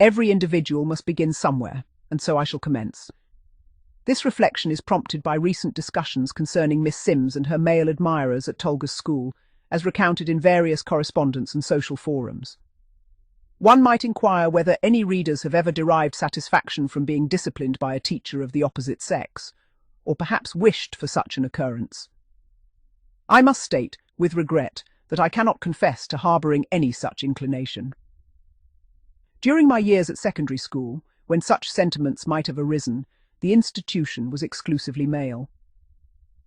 Every individual must begin somewhere, and so I shall commence. This reflection is prompted by recent discussions concerning Miss Sims and her male admirers at Tolga's school, as recounted in various correspondence and social forums. One might inquire whether any readers have ever derived satisfaction from being disciplined by a teacher of the opposite sex, or perhaps wished for such an occurrence. I must state, with regret, that I cannot confess to harbouring any such inclination. During my years at secondary school, when such sentiments might have arisen, the institution was exclusively male.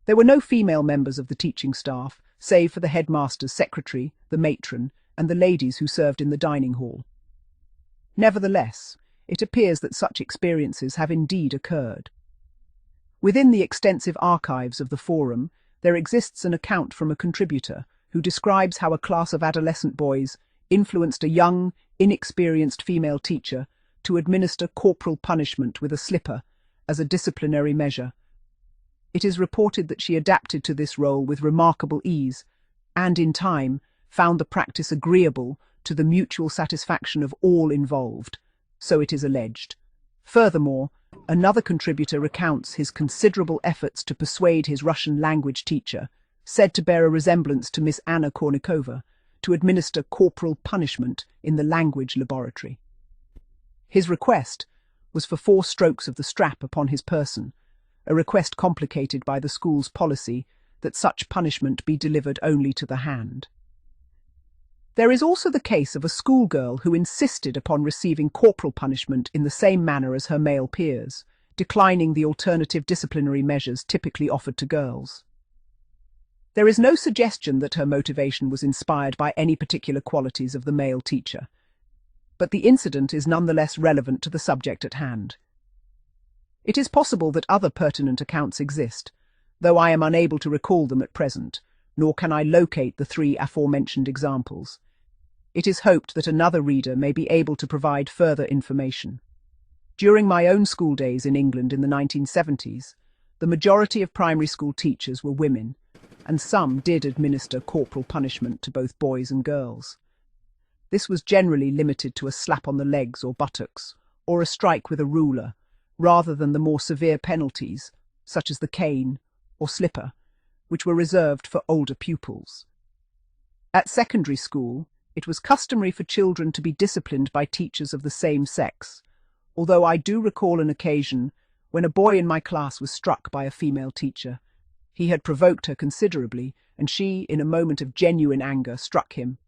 There were no female members of the teaching staff, save for the headmaster's secretary, the matron, and the ladies who served in the dining hall. Nevertheless, it appears that such experiences have indeed occurred. Within the extensive archives of the forum, there exists an account from a contributor who describes how a class of adolescent boys influenced a young, inexperienced female teacher to administer corporal punishment with a slipper as a disciplinary measure. It is reported that she adapted to this role with remarkable ease, and in time found the practice agreeable to the mutual satisfaction of all involved, so it is alleged. Furthermore, another contributor recounts his considerable efforts to persuade his Russian language teacher, said to bear a resemblance to Miss Anna Kornikova, to administer corporal punishment in the language laboratory. His request was for 4 strokes of the strap upon his person, a request complicated by the school's policy that such punishment be delivered only to the hand. There is also the case of a schoolgirl who insisted upon receiving corporal punishment in the same manner as her male peers, declining the alternative disciplinary measures typically offered to girls. There is no suggestion that her motivation was inspired by any particular qualities of the male teacher, but the incident is nonetheless relevant to the subject at hand. It is possible that other pertinent accounts exist, though I am unable to recall them at present, nor can I locate the 3 aforementioned examples. It is hoped that another reader may be able to provide further information. During my own school days in England in the 1970s, the majority of primary school teachers were women, and some did administer corporal punishment to both boys and girls. This was generally limited to a slap on the legs or buttocks, or a strike with a ruler, rather than the more severe penalties, such as the cane or slipper, which were reserved for older pupils. At secondary school, it was customary for children to be disciplined by teachers of the same sex, although I do recall an occasion when a boy in my class was struck by a female teacher. He had provoked her considerably, and she, in a moment of genuine anger, struck him.